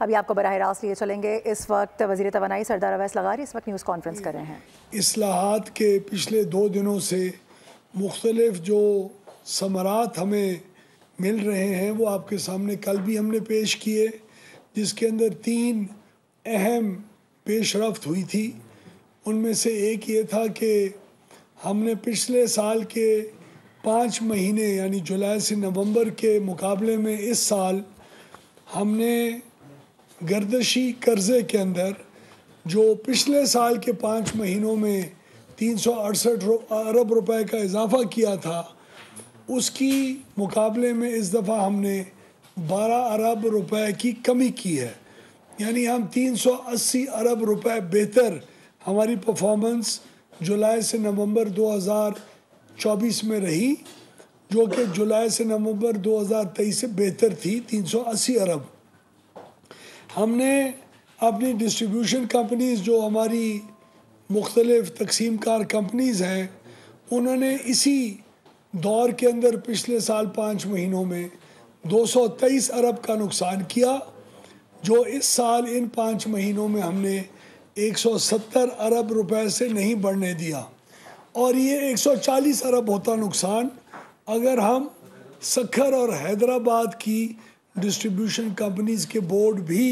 ابھی آپ کو براہ راست لیے چلیں گے. اس وقت وزیر توانائی سردار اویس لغاری اس وقت نیوز کانفرنس کر رہے ہیں. اصلاحات کے پچھلے 2 دنوں سے مختلف جو ثمرات ہمیں مل رہے ہیں وہ آپ کے سامنے کل بھی ہم نے پیش کیے، جس کے اندر 3 اہم پیش رفت ہوئی تھی. ان میں سے ایک یہ تھا کہ ہم نے پچھلے سال کے 5 مہینے یعنی جولائی سے نومبر کے مقابلے میں اس سال ہم نے گردشی قرضے کے اندر جو پچھلے سال کے 5 مہینوں میں 368 ارب روپے کا اضافہ کیا تھا، اس کی مقابلے میں اس دفعہ ہم نے 12 ارب روپے کی کمی کی ہے. یعنی ہم 380 ارب روپے بہتر ہماری پرفارمنس جولائی سے نومبر 2024 میں رہی، جو کہ جولائی سے نومبر 2023 سے بہتر تھی 380 ارب. ہم نے اپنی ڈسٹریبیوشن کمپنیز جو ہماری مختلف تقسیم کار کمپنیز ہیں، انہوں نے اسی دور کے اندر پچھلے سال 5 مہینوں میں 223 ارب کا نقصان کیا، جو اس سال ان 5 مہینوں میں ہم نے 170 ارب روپے سے نہیں بڑھنے دیا. اور یہ 140 ارب ہوتا نقصان اگر ہم سکھر اور حیدرآباد کی ڈسٹریبیوشن کمپنیز کے بورڈ بھی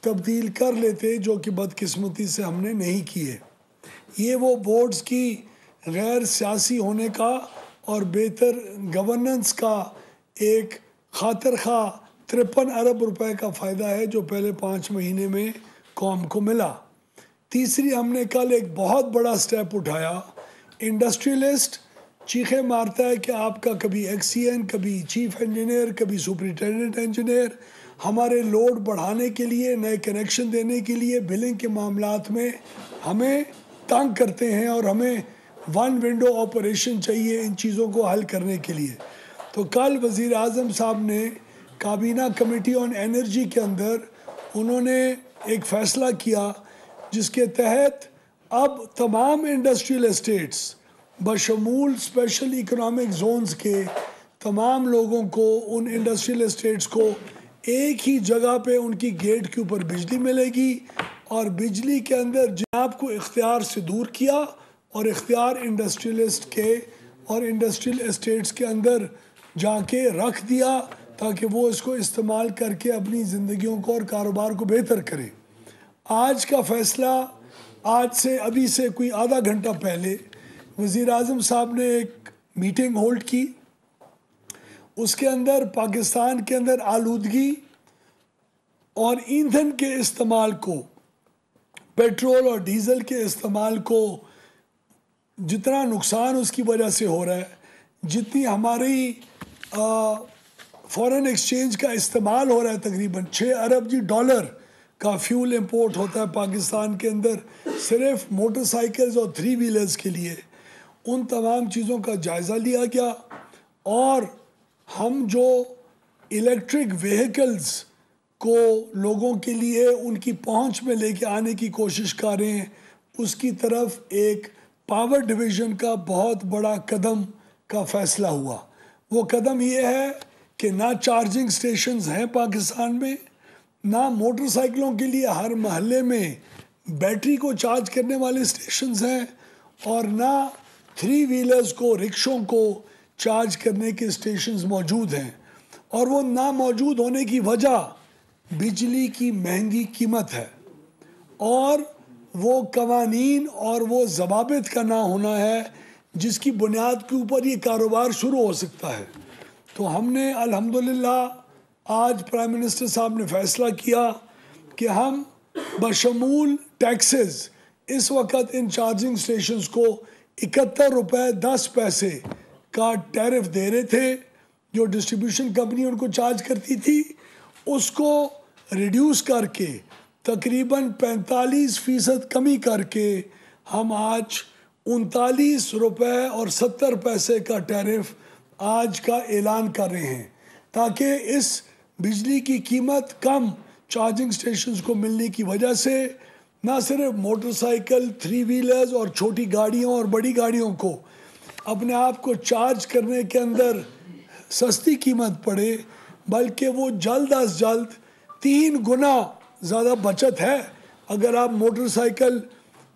تبدیل کر لیتے، جو کہ بدقسمتی سے ہم نے نہیں کیے. یہ وہ بورڈز کی غیر سیاسی ہونے کا اور بہتر گورننس کا ایک خاطر خواہ 53 ارب روپے کا فائدہ ہے جو پہلے 5 مہینے میں قوم کو ملا. تیسری، ہم نے کل ایک بہت بڑا سٹیپ اٹھایا. انڈسٹریلسٹ چیخیں مارتا ہے کہ آپ کا کبھی ایکس سی این، کبھی چیف انجینئر، کبھی سپرنٹینڈنٹ انجینئر ہمارے لوڈ بڑھانے کے لیے، نئے کنیکشن دینے کے لیے، بلنگ کے معاملات میں ہمیں تنگ کرتے ہیں اور ہمیں 1 ونڈو آپریشن چاہیے ان چیزوں کو حل کرنے کے لیے. تو کل وزیر اعظم صاحب نے کابینہ کمیٹی آن انرجی کے اندر انہوں نے ایک فیصلہ کیا جس کے تحت اب تمام انڈسٹریل اسٹیٹس بشمول اسپیشل اکنامک زونز کے تمام لوگوں کو، ان انڈسٹریل اسٹیٹس کو ایک ہی جگہ پہ ان کی گیٹ کے اوپر بجلی ملے گی، اور بجلی کے اندر جناب کو اختیار سے دور کیا اور اختیار انڈسٹریلسٹ کے اور انڈسٹریل اسٹیٹس کے اندر جا کے رکھ دیا تاکہ وہ اس کو استعمال کر کے اپنی زندگیوں کو اور کاروبار کو بہتر کریں. آج کا فیصلہ ابھی سے کوئی آدھا گھنٹہ پہلے وزیر اعظم صاحب نے ایک میٹنگ ہولڈ کی. اس کے اندر پاکستان کے اندر آلودگی اور ایندھن کے استعمال کو، پیٹرول اور ڈیزل کے استعمال کو جتنا نقصان اس کی وجہ سے ہو رہا ہے، جتنی ہماری فورن ایکسچینج کا استعمال ہو رہا ہے، تقریباً 6 ارب ڈالر کا فیول امپورٹ ہوتا ہے پاکستان کے اندر صرف موٹر سائیکلز اور 3 ویلرز کے لیے. ان تمام چیزوں کا جائزہ لیا گیا اور ہم جو الیکٹرک ویہیکلز کو لوگوں کے لیے ان کی پہنچ میں لے کے آنے کی کوشش کر رہے ہیں، اس کی طرف ایک پاور ڈویژن کا بہت بڑا قدم کا فیصلہ ہوا. وہ قدم یہ ہے کہ نہ چارجنگ سٹیشنز ہیں پاکستان میں، نہ موٹر سائیکلوں کے لیے ہر محلے میں بیٹری کو چارج کرنے والے سٹیشنز ہیں، اور نہ 3 ویلرز کو، رکشوں کو چارج کرنے کے سٹیشنز موجود ہیں. اور وہ نہ موجود ہونے کی وجہ بجلی کی مہنگی قیمت ہے، اور وہ قوانین اور وہ ضوابط کا نہ ہونا ہے جس کی بنیاد کے اوپر یہ کاروبار شروع ہو سکتا ہے. تو ہم نے الحمدللہ آج پرائم منسٹر صاحب نے فیصلہ کیا کہ ہم بشمول ٹیکسز اس وقت ان چارجنگ سٹیشنز کو 71 روپے 10 پیسے کا ٹیرف دے رہے تھے جو ڈسٹریبیوشن کمپنی ان کو چارج کرتی تھی، اس کو ریڈیوس کر کے تقریباً 45% کمی کر کے ہم آج 39 روپے اور 70 پیسے کا ٹیرف آج کا اعلان کر رہے ہیں، تاکہ اس بجلی کی قیمت کم چارجنگ سٹیشنز کو ملنے کی وجہ سے نہ صرف موٹر سائیکل، 3 ویلرز اور چھوٹی گاڑیوں اور بڑی گاڑیوں کو اپنے آپ کو چارج کرنے کے اندر سستی قیمت پڑے، بلکہ وہ جلد از جلد 3 गुना ज़्यादा बचत है अगर आप मोटरसाइकिल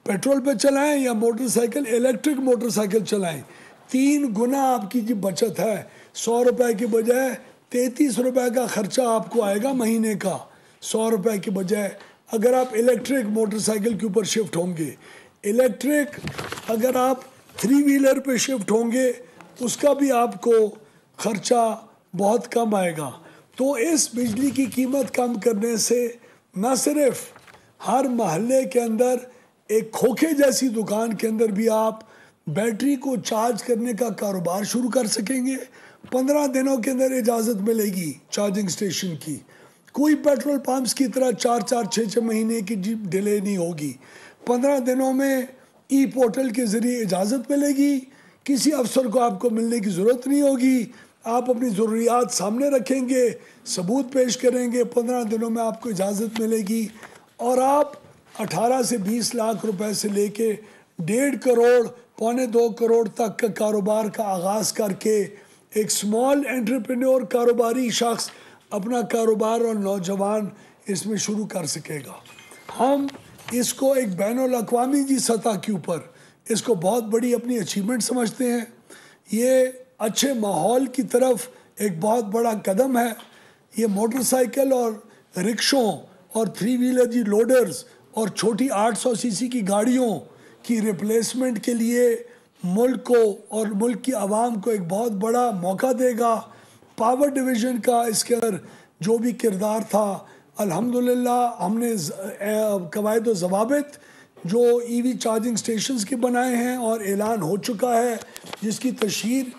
पेट्रोल पे चलाएं या मोटरसाइकिल इलेक्ट्रिक मोटरसाइकिल चलाएं। 3 गुना आपकी जो बचत है, 100 रुपए के बजाय 33 रुपए का खर्चा आपको आएगा महीने का, 100 रुपए के बजाय अगर आप इलेक्ट्रिक मोटरसाइकिल के ऊपर शिफ्ट होंगे। इलेक्ट्रिक अगर आप 3 व्हीलर पे शिफ्ट होंगे उसका भी आपको खर्चा बहुत कम आएगा। तो इस बिजली की कीमत कम करने से न सिर्फ हर महल्ले के अंदर एक खोखे जैसी दुकान के अंदर भी आप बैटरी को चार्ज करने का कारोबार शुरू कर सकेंगे। 15 दिनों के अंदर इजाज़त मिलेगी चार्जिंग स्टेशन की। कोई पेट्रोल पंप्स की तरह 4-4, 6-6 महीने की डिले नहीं होगी। 15 दिनों में ई पोर्टल के ज़रिए इजाज़त मिलेगी। किसी अफसर को आपको मिलने की ज़रूरत नहीं होगी। आप अपनी ज़रूरियात सामने रखेंगे, सबूत पेश करेंगे, 15 दिनों में आपको इजाज़त मिलेगी और आप 18 से 20 लाख रुपए से लेके 1.5 करोड़, 1.25 करोड़ तक का कारोबार का आगाज़ करके एक स्मॉल एंटरप्रेन्योर कारोबारी शख्स अपना कारोबार और नौजवान इसमें शुरू कर सकेगा। हम इसको एक बैनुल-अक़वामी जी सतह के ऊपर इसको बहुत बड़ी अपनी अचीवमेंट समझते हैं। ये अच्छे माहौल की तरफ एक बहुत बड़ा कदम है। ये मोटरसाइकिल और रिक्शों और 3 व्हीलर जी लोडर्स और छोटी 800 सीसी की गाड़ियों की रिप्लेसमेंट के लिए मुल्क को और मुल्क की आवाम को एक बहुत बड़ा मौका देगा। पावर डिवीज़न का इसके अंदर जो भी किरदार था, अल्हम्दुलिल्लाह हमने कवायद व ज़वाबित जो ईवी चार्जिंग स्टेशंस के बनाए हैं और ऐलान हो चुका है, जिसकी तशहीर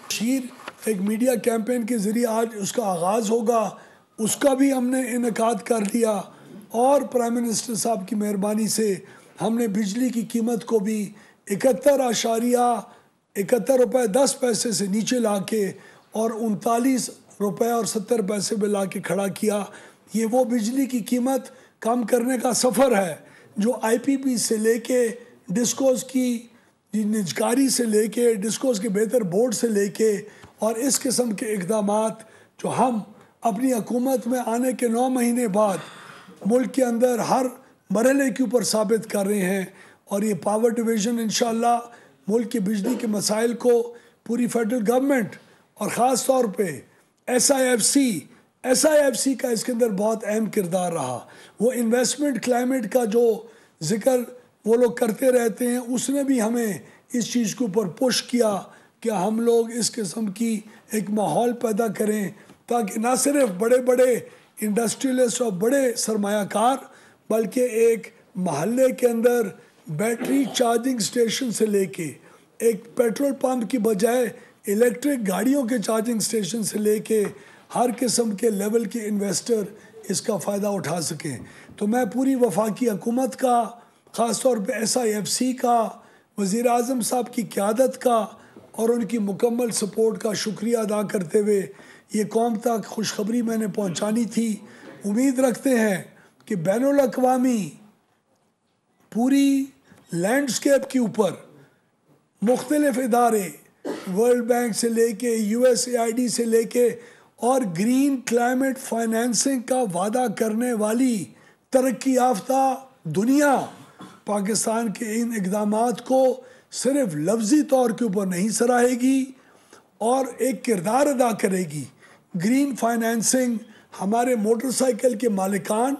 एक मीडिया कैंपेन के ज़रिए आज उसका आगाज़ होगा, उसका भी हमने इनेकाद कर दिया। और प्राइम मिनिस्टर साहब की मेहरबानी से हमने बिजली की कीमत को भी 71 रुपये 10 पैसे से नीचे ला के और 39 रुपये और 70 पैसे में ला के खड़ा किया। ये वो बिजली की कीमत कम करने का सफ़र है जो IPP से लेके डिस्कोस की निजकारी से लेके डिस्कोस के बेहतर बोर्ड से लेके और इस किस्म के इक़दामात जो हम अपनी हुकूमत में आने के 9 महीने बाद मुल्क के अंदर हर मरहले के ऊपर साबित कर रहे हैं। और ये पावर डिवीज़न इंशाअल्लाह मुल्क के बिजली के मसाइल को पूरी फेडरल गवर्नमेंट और ख़ास तौर पे SIFC का इसके अंदर बहुत अहम किरदार रहा। वो इन्वेस्टमेंट क्लाइमेट का जो ज़िक्र वो लोग करते रहते हैं, उसने भी हमें इस चीज़ के ऊपर पुश किया कि हम लोग इस किस्म की एक माहौल पैदा करें ताकि ना सिर्फ बड़े बड़े इंडस्ट्रियलिस्ट और बड़े सरमायाकार बल्कि एक महल्ले के अंदर बैटरी चार्जिंग स्टेशन से लेके एक पेट्रोल पंप की बजाय इलेक्ट्रिक गाड़ियों के चार्जिंग स्टेशन से लेके हर किस्म के लेवल के इन्वेस्टर इसका फ़ायदा उठा सकें। तो मैं पूरी वफाकी हुकूमत का, ख़ास तौर पे SIFC का, वज़ीर आज़म साहब की क़यादत का और उनकी मुकम्मल सपोर्ट का शुक्रिया अदा करते हुए ये कौम तक खुशखबरी मैंने पहुँचानी थी। उम्मीद रखते हैं कि बैनुल-अक़वामी पूरी लैंडस्केप के ऊपर मुख्तलिफ इदारे, वर्ल्ड बैंक से लेके USAID से लेके और ग्रीन क्लाइमेट फाइनेंसिंग का वादा करने वाली तरक्की याफ्ता दुनिया पाकिस्तान के इन इक़दामात को सिर्फ लफ्ज़ी तौर के ऊपर नहीं सराहेगी और एक किरदार अदा करेगी। ग्रीन फाइनेंसिंग हमारे मोटरसाइकिल के मालिकान,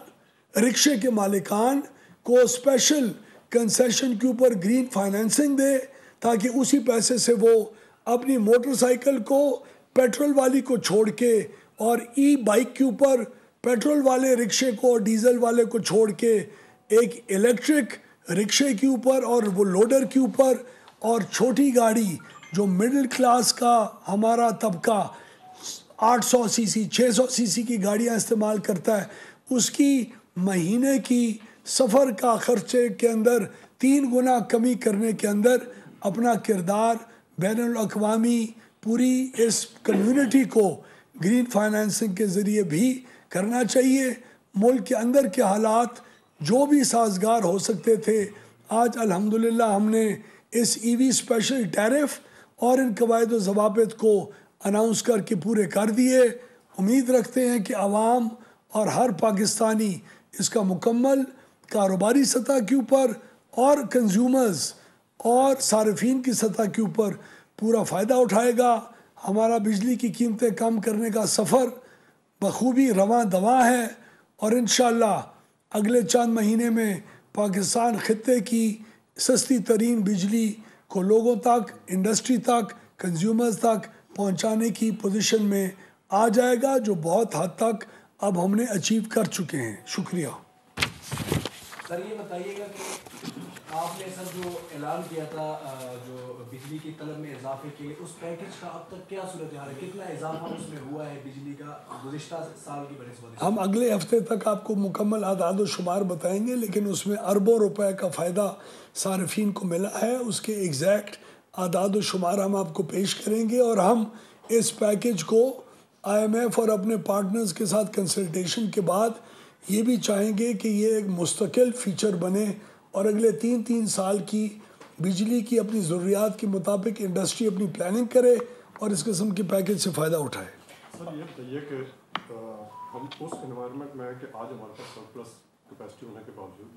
रिक्शे के मालिकान को स्पेशल कंसेशन के ऊपर ग्रीन फाइनेंसिंग दे ताकि उसी पैसे से वो अपनी मोटरसाइकिल को पेट्रोल वाली को छोड़ के और बाइक के ऊपर पेट्रोल वाले रिक्शे को, डीजल वाले को छोड़ के एक इलेक्ट्रिक रिक्शे के ऊपर और वो लोडर के ऊपर और छोटी गाड़ी जो मिडिल क्लास का हमारा तबका 800 सीसी 600 सीसी की गाड़ियाँ इस्तेमाल करता है, उसकी महीने की सफ़र का ख़र्चे के अंदर 3 गुना कमी करने के अंदर अपना किरदार बैनुल-अक़वामी पूरी इस कम्युनिटी को ग्रीन फाइनेंसिंग के ज़रिए भी करना चाहिए। मुल्क के अंदर के हालात जो भी साजगार हो सकते थे, आज अल्हम्दुलिल्लाह हमने इस EV स्पेशल टैरिफ और इन कवायद व ज़वाबित को अनाउंस करके पूरे कर दिए। उम्मीद रखते हैं कि आवाम اور ہر پاکستانی اس کا مکمل کاروباری سطح کے اوپر اور کنزیومرز اور صارفین کی سطح کے اوپر پورا فائدہ اٹھائے گا. ہمارا بجلی کی قیمتیں کم کرنے کا سفر بخوبی رواں دواں ہے اور انشاءاللہ اگلے چند مہینے میں پاکستان خطے کی سستی ترین بجلی کو لوگوں تک، انڈسٹری تک، کنزیومرز تک پہنچانے کی پوزیشن میں آ جائے گا، جو بہت حد تک اب ہم نے اچیو کر چکے ہیں. شکریہ. سر یہ بتائیے گا کہ آپ نے سر جو اعلان کیا تھا جو بجلی کی طلب میں اضافے کے لیے، اس پیکیج کا اب تک کیا صورتحال ہے؟ کتنا اضافہ اس میں ہوا ہے بجلی کا گزشتہ سال کی بنسبت؟ ہم اگلے ہفتے تک آپ کو مکمل اعداد و شمار بتائیں گے، لیکن اس میں اربوں روپے کا فائدہ صارفین کو ملا ہے. اس کے ایگزیکٹ اعداد و شمار ہم آپ کو پیش کریں گے، اور ہم اس پیکیج کو IMF اور اپنے پارٹنرز کے ساتھ کنسلٹیشن کے بعد یہ بھی چاہیں گے کہ یہ ایک مستقل فیچر بنے اور اگلے 3 سال کی بجلی کی اپنی ضروریات کے مطابق انڈسٹری اپنی پلاننگ کرے اور اس قسم کے پیکیج سے فائدہ اٹھائے. سر یہ بتائیے کہ ہم اس انوائرمنٹ میں ہے کہ آج ہمارے پاس سرپلس کیپیسٹی ہونے کے باوجود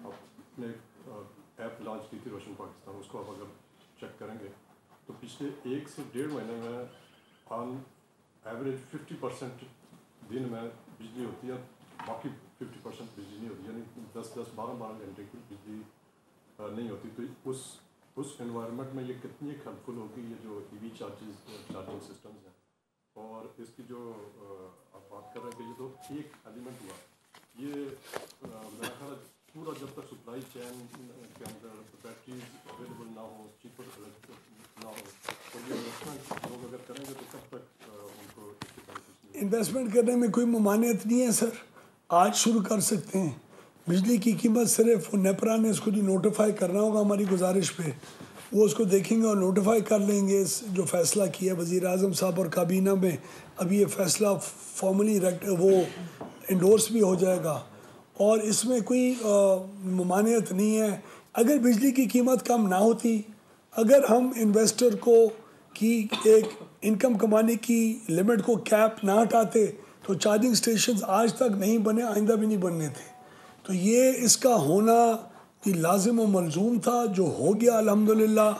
آپ نے ایپ لانچ کی تھی روشن پاکستان، اس کو آپ اگر چیک کریں گے تو پچھلے 1 سے 1.5 مہینے میں آن ایوریج 50% دن میں بجلی ہوتی ہے، باقی 50% بجلی نہیں ہوتی، یعنی 10-12 گھنٹے کی بجلی نہیں ہوتی. تو اس انوائرمنٹ میں یہ کتنی ہیلپفل ہوگی یہ جو EV چارجنگ سسٹمز ہیں، اور اس کی جو آپ بات کر رہے ہیں کہ یہ تو ایک ایلیمنٹ ہوا، یہ میرا خیال ہے پورا جب تک سپلائی چین کے اندر بیٹریز اویلیبل نہ ہو، چیپر نہ ہو، تو یہ انویسٹمنٹ لوگ اگر کریں گے تو کب تک ان کو اس کے بینیفٹس؟ انویسٹمنٹ کرنے میں کوئی ممانعت نہیں ہے سر، آج شروع کر سکتے ہیں. بجلی کی قیمت صرف نیپرا نے اس کو جو نوٹیفائی کرنا ہوگا ہماری گزارش پہ، وہ اس کو دیکھیں گے اور نوٹیفائی کر لیں گے. جو فیصلہ کیا وزیر اعظم صاحب اور کابینہ میں، ابھی یہ فیصلہ فارملی وہ انڈورس بھی ہو جائے گا، اور اس میں کوئی ممانعت نہیں ہے. اگر بجلی کی قیمت کم نہ ہوتی، اگر ہم انویسٹر کو کی ایک انکم کمانے کی لمٹ کو کیپ نہ ہٹاتے تو چارجنگ سٹیشنز آج تک نہیں بنے، آئندہ بھی نہیں بننے تھے. تو یہ اس کا ہونا کہ لازم و ملزوم تھا، جو ہو گیا الحمدللہ.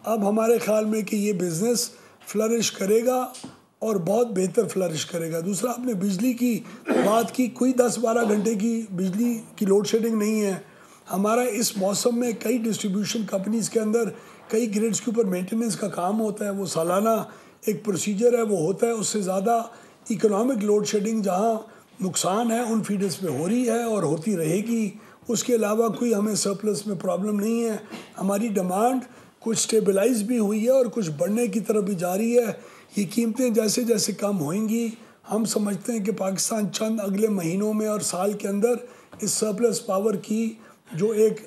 اب ہمارے خیال میں کہ یہ بزنس فلرش کرے گا اور بہت بہتر فلرش کرے گا. دوسرا، آپ نے بجلی کی بات کی، کوئی 10-12 گھنٹے کی بجلی کی لوڈ شیڈنگ نہیں ہے. ہمارا اس موسم میں کئی ڈسٹریبیوشن کمپنیز کے اندر کئی گریڈز کے اوپر مینٹیننس کا کام ہوتا ہے، وہ سالانہ ایک پروسیجر ہے، وہ ہوتا ہے. اس سے زیادہ اکنامک لوڈ شیڈنگ جہاں نقصان ہے ان فیڈرز پہ ہو رہی ہے اور ہوتی رہے گی. اس کے علاوہ کوئی ہمیں سرپلس میں پرابلم نہیں ہے. ہماری ڈیمانڈ کچھ سٹیبلائز بھی ہوئی ہے اور کچھ بڑھنے کی طرف بھی جاری ہے. یہ قیمتیں جیسے جیسے کم ہوئیں گی، ہم سمجھتے ہیں کہ پاکستان چند اگلے مہینوں میں اور سال کے اندر اس سرپلس پاور کی جو ایک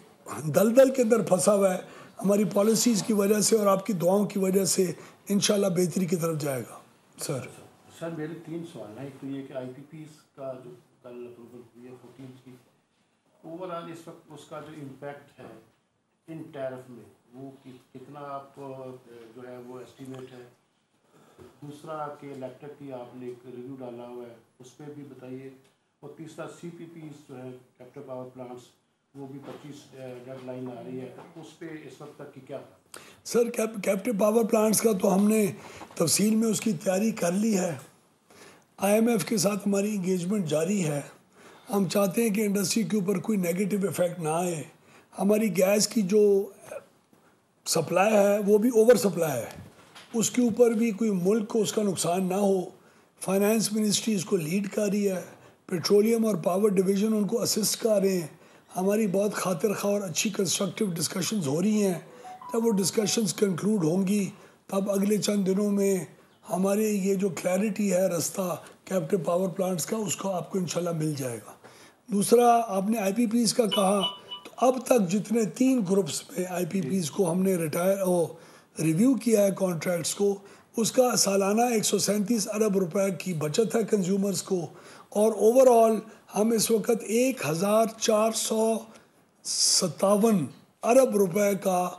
دلدل کے اندر پھنسا ہوا ہے، ہماری پالیسیز کی وجہ سے اور آپ کی دعاؤں کی وجہ سے انشاءاللہ بہتری کی طرف جائے گا. سر میرے 3 سوال ہیں. ایک تو یہ کہ IPPs کا جو کل اپروول ہوئی ہے 14 کی، اوور آل اس وقت اس کا جو امپیکٹ ہے ان ٹیرف میں وہ کتنا آپ جو ہے وہ ایسٹیمیٹ ہے؟ دوسرا کہ الیکٹرک کی آپ نے ایک ریویو ڈالا ہوا ہے، اس پہ بھی بتائیے. اور تیسرا CPPs جو ہے کیپٹیو پاور پلانٹس، وہ بھی 25 ڈیڈ لائن آ رہی ہے، اس پہ اس وقت تک کی کیا تھا؟ سر کیپٹیو پاور پلانٹس کا تو ہم نے تفصیل میں اس کی تیاری کر لی ہے. IMF کے ساتھ ہماری انگیجمنٹ جاری ہے. ہم چاہتے ہیں کہ انڈسٹری کے اوپر کوئی نیگیٹو ایفیکٹ نہ آئے. ہماری گیس کی جو سپلائی ہے وہ بھی اوور سپلائی ہے، اس کے اوپر بھی کوئی ملک کو اس کا نقصان نہ ہو. فائنانس منسٹری اس کو لیڈ کر رہی ہے، پیٹرولیم اور پاور ڈویژن ان کو اسسٹ کر رہے ہیں. ہماری بہت خاطر خواہ اور اچھی کنسٹرکٹیو ڈسکشنز ہو رہی ہیں. جب وہ ڈسکشنز کنکلوڈ ہوں گی تب اگلے چند دنوں میں ہمارے یہ جو کلیئرٹی ہے رستہ کیپٹیو پاور پلانٹس کا، اس کو آپ کو انشاءاللہ مل جائے گا. دوسرا، آپ نے IPPs کا کہا، تو اب تک جتنے 3 گروپس میں IPPs کو ہم نے ریویو کیا ہے کانٹریکٹس کو، اس کا سالانہ 137 ارب روپے کی بچت ہے کنزیومرز کو. اور اوور آل ہم اس وقت 1457 ارب روپے کا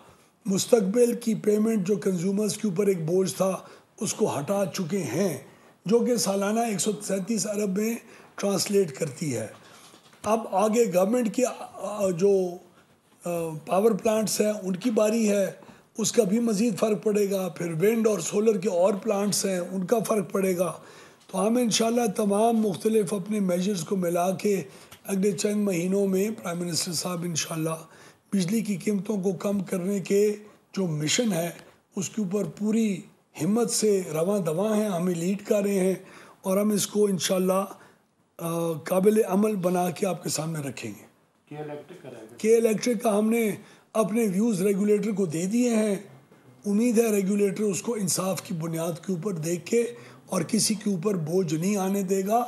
مستقبل کی پیمنٹ جو کنزیومرز کے اوپر ایک بوجھ تھا اس کو ہٹا چکے ہیں، جو کہ سالانہ 137 ارب میں ट्रांसलेट करती है। अब आगे गवर्नमेंट की जो पावर प्लांट्स हैं उनकी बारी है, उसका भी मज़ीद फ़र्क पड़ेगा। फिर विंड और सोलर के और प्लांट्स हैं, उनका फ़र्क पड़ेगा। तो हम इंशाल्लाह तमाम मुख्तलिफ अपने मेजर्स को मिला के अगले चंद महीनों में प्राइम मिनिस्टर साहब इंशाल्लाह बिजली की कीमतों को कम करने के जो मिशन है उसके ऊपर पूरी हिम्मत से रवां दवां हैं, हमें लीड कर रहे हैं और हम इसको इंशाल्लाह काबिल अमल बना के आपके सामने रखेंगे। के इलेक्ट्रिक का हमने अपने व्यूज़ रेगुलेटर को दे दिए हैं। उम्मीद है रेगुलेटर उसको इंसाफ की बुनियाद के ऊपर देख के और किसी के ऊपर बोझ नहीं आने देगा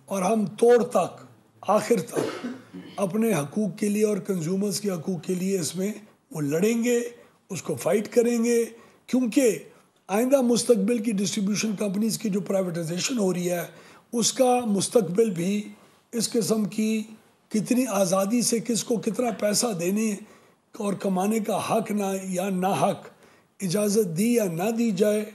और हम तोड़ तक आखिर तक अपने हकूक़ के लिए और कंज्यूमर्स के हकूक़ के लिए इसमें वो लड़ेंगे, उसको फ़ाइट करेंगे। क्योंकि आइंदा मुस्तकबिल की डिस्ट्रीब्यूशन कंपनीज़ की जो प्राइवेटाइजेशन हो रही है उसका मुस्तकबिल भी इस किस्म की कितनी आज़ादी से किसको कितना पैसा देने और कमाने का हक ना या ना हक इजाज़त दी या ना दी जाए,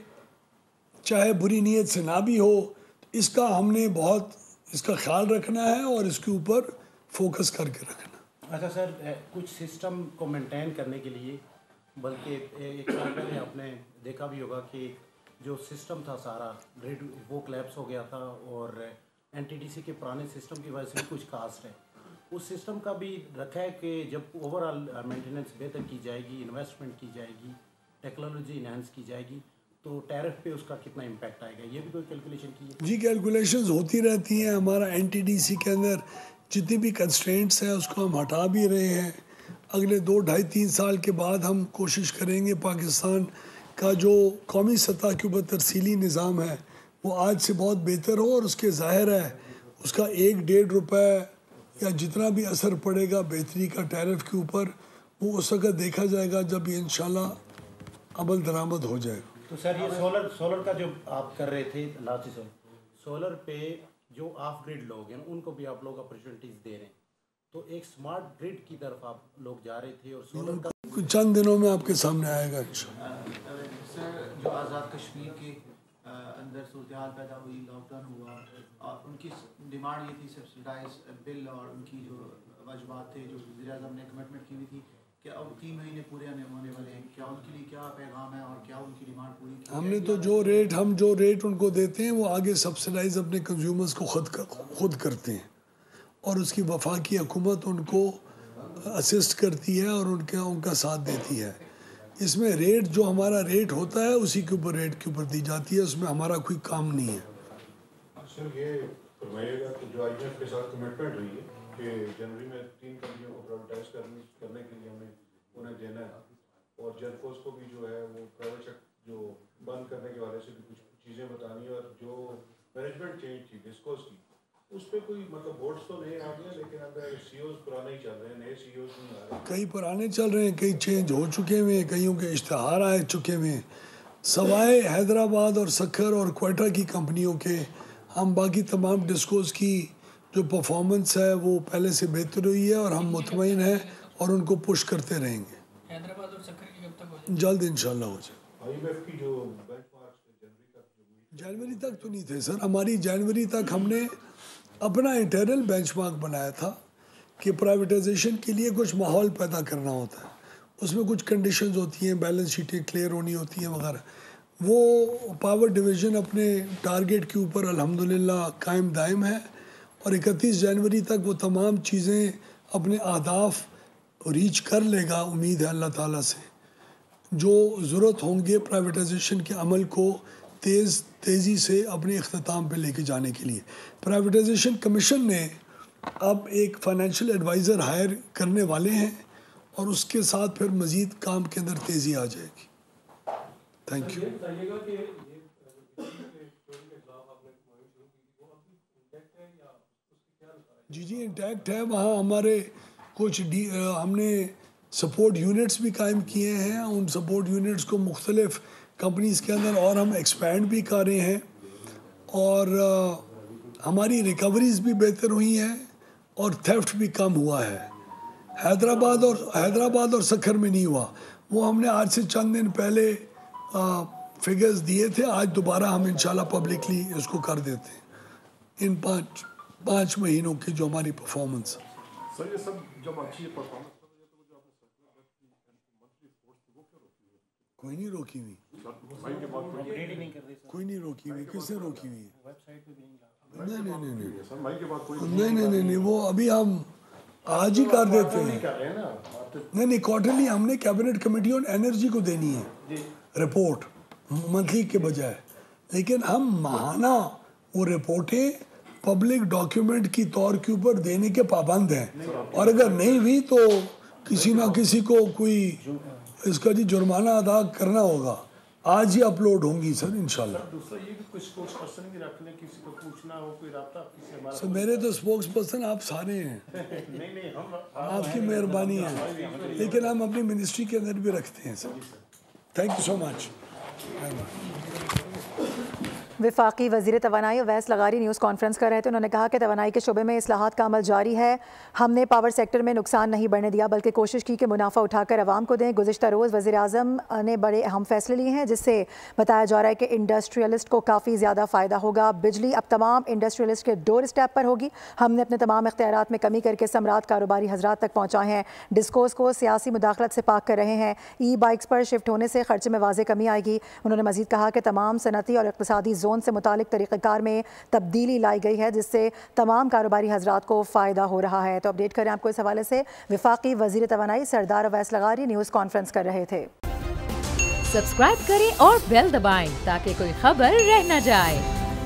चाहे बुरी नीयत से ना भी हो, इसका हमने बहुत इसका ख्याल रखना है और इसके ऊपर फोकस करके रखना। अच्छा सर, कुछ सिस्टम को मेंटेन करने के लिए, बल्कि एक साल पहले आपने देखा भी होगा कि जो सिस्टम था सारा ग्रिड वो क्लैप्स हो गया था और एनटीडीसी के पुराने सिस्टम की वजह से भी कुछ कास्ट है। उस सिस्टम का भी रखा है कि जब ओवरऑल मेंटेनेंस बेहतर की जाएगी, इन्वेस्टमेंट की जाएगी, टेक्नोलॉजी इन्हांस की जाएगी, तो टैरिफ पे उसका कितना इम्पैक्ट आएगा, ये भी कोई कैलकुलेशन की है? जी, कैलकुलेशंस होती रहती हैं। हमारा एनटीडीसी के अंदर जितनी भी कंस्ट्रेंट्स हैं उसको हम हटा भी रहे हैं। अगले 2, 2.5, 3 साल के बाद हम कोशिश करेंगे पाकिस्तान का जो कौमी सतह के ऊपर तरसीली निज़ाम है वो आज से बहुत बेहतर हो और उसके ज़ाहिर है उसका 1-1.5 रुपये या जितना भी असर पड़ेगा बेहतरी का टैरिफ के ऊपर वो उस वक्त देखा जाएगा जब ये इंशाल्लाह अमल दरामद हो जाएगा। तो सर ये सोलर का जो आप कर रहे थे लास्ट सोलर पे जो ऑफ ग्रिड लोग हैं उनको भी आप लोग अपॉर्चुनिटीज़ दे रहे हैं, तो एक स्मार्ट ग्रिड की तरफ आप लोग जा रहे थे और सोलर का चंद दिनों में आपके सामने आएगा सर। जो आज़ाद कश्मीर के अंदर सूरत पैदा हुई, लॉकडाउन हुआ और उनकी डिमांड ये थी सब्सिडाइज बिल और उनकी जो वजबात थे जो वज़ीर-ए-आज़म ने कमिटमेंट की हुई थी कि अब 3 महीने पूरे होने वाले हैं, क्या उनके लिए क्या पैगाम है और क्या उनकी डिमांड पूरी की? हमने तो जो रेट उनको देते हैं वो आगे सब्सिडाइज अपने कंज्यूमर्स को खुद करते हैं और उसकी वफाकी हुकूमत उनको असिस्ट करती है और उनका साथ देती है। इसमें रेट जो हमारा रेट होता है उसी के ऊपर रेट के ऊपर दी जाती है, उसमें हमारा कोई काम नहीं है। सर ये फरमाइएगा कि जो आईएमएफ के साथ कमिटमेंट हुई है कि जनवरी में 3 कंपनियों को प्राइवेटाइज करने के लिए हमें उन्हें देना है और जेनफोर्स को भी जो है वो प्राइवेट सेक्टर जो बंद करने के वाले से भी कुछ चीज़ें बतानी और जो मैनेजमेंट चेंज थी डिस्कोस की उस पर कोई मतलब बोर्ड्स तो नहीं आ गए लेकिन अंदर सीईओज पुराने ही चल रहे हैं, नए सीईओज नहीं आ रहे। कई पुराने चल रहे हैं, कई चेंज हो चुके हुए हैं, कईयों के इश्तहार आ चुके हुए हैं। सवाए हैदराबाद और सक्खर और क्वेटा की कंपनियों के हम बाकी तमाम डिस्कोस की जो परफॉर्मेंस है वो पहले से बेहतर हुई है और हम मुतमईन हैं और उनको पुश करते रहेंगे। हैदराबाद और सक्खर की कब तक हो जाए? जल्द इंशाल्लाह हो जाए। आईएमएफ की जो जनवरी तक तो नहीं थे सर, हमारी जनवरी तक हमने अपना इंटरनल बेंचमार्क बनाया था कि प्राइवेटाइजेशन के लिए कुछ माहौल पैदा करना होता है, उसमें कुछ कंडीशंस होती हैं, बैलेंस शीटें क्लियर होनी होती हैं वगैरह। वो पावर डिवीज़न अपने टारगेट के ऊपर अल्हम्दुलिल्लाह कायम दायम है और 31 जनवरी तक वो तमाम चीज़ें अपने अहदाफ रीच कर लेगा। उम्मीद है अल्लाह ताला से जो ज़रूरत होंगे प्राइवेटाइजेशन के अमल को तेज़ी से अपने अख्ताम पे लेके जाने के लिए। प्राइवेटाइजेशन कमीशन ने अब एक फाइनेंशियल एडवाइज़र हायर करने वाले हैं और उसके साथ फिर मज़ीद काम के अंदर तेज़ी आ जाएगी। Thank you. जी इंटैक्ट है। वहाँ हमारे कुछ हमने सपोर्ट यूनिट्स भी कायम किए हैं, उन सपोर्ट यूनिट्स को मुख्तलिफ़ कंपनीज़ के अंदर और हम एक्सपैंड भी कर रहे हैं और हमारी रिकवरीज़ भी बेहतर हुई हैं और थेफ्ट भी कम हुआ है। हैदराबाद और सक्खर में नहीं हुआ, वो हमने आज से चंद दिन पहले फिगर्स दिए थे, आज दोबारा हम इंशाल्लाह पब्लिकली इसको कर देते हैं। इन 5 महीनों की जो हमारी परफॉर्मेंस। सर ये सब जब अच्छी परफॉर्मेंस कर रही है तो जो आपने मंथली स्पोर्ट्स वो क्यों रोकी हुई? कोई नहीं रोकी हुई, कोई नहीं रोकी हुई, किसने रोकी हुई? नहीं नहीं नहीं नहीं सर माई के बाद कोई नहीं, वो अभी हम आज ही कर देते हैं। नहीं, क्वार्टरली हमने कैबिनेट कमेटी ऑन एनर्जी को देनी है रिपोर्ट, मंथली के बजाय, लेकिन हम माहाना वो रिपोर्टें पब्लिक डॉक्यूमेंट की तौर के ऊपर देने के पाबंद हैं, और अगर नहीं हुई तो किसी ना किसी को कोई इसका जी जुर्माना अदा करना होगा। आज ही अपलोड होंगी सर इंशाल्लाह। दूसरा ये कि कुछ स्पोक्स पर्सन भी रख लें, किसी को पूछना हो, कोई राब्ता किसी हमारा। सर मेरे तो स्पोक्स पर्सन आप सारे हैं। नहीं हम आपकी मेहरबानी है, लेकिन हम अपनी मिनिस्ट्री के अंदर भी रखते हैं sir. Thank you so much. वफाकी वज़ीर तवानाई अवैस लगारी न्यूज़ कॉन्फ्रेंस कर रहे थे। उन्होंने कहा कि तवानाई के शोबे में इस्लाहात का अमल जारी है। हमने पावर सेक्टर में नुकसान नहीं बढ़ने दिया, बल्कि कोशिश की कि मुनाफा उठाकर आवाम को दें। गुज़िश्ता रोज़ वज़ीर आज़म ने बड़े अहम फैसले लिए हैं, जिससे बताया जा रहा है कि इंडस्ट्रियलिस्ट को काफ़ी ज़्यादा फ़ायदा होगा। बिजली अब तमाम इंडस्ट्रियलिस्ट के डोर स्टेप पर होगी। हमने अपने तमाम इख्तियारात में कमी करके सम्राट कारोबारी हजरात तक पहुँचाए हैं। डिस्कोस को सियासी मुदाखलत से पाक कर रहे हैं। ई बाइक्स पर शिफ्ट होने से खर्चे में वाज़े कमी आएगी। उन्होंने मज़ीद कहा कि तमाम सनती और इक़्तिसादी जोन से मुतालिक तरीक़ेकार में तब्दीली लाई गई है, जिससे तमाम कारोबारी हजरात को फ़ायदा हो रहा है। तो अपडेट करें आपको इस हवाले से। वफाकी वज़ीर तवानाई सरदार अवैस लगारी न्यूज़ कॉन्फ्रेंस कर रहे थे। सब्सक्राइब करें और बेल दबाएं ताकि कोई खबर रह न जाए।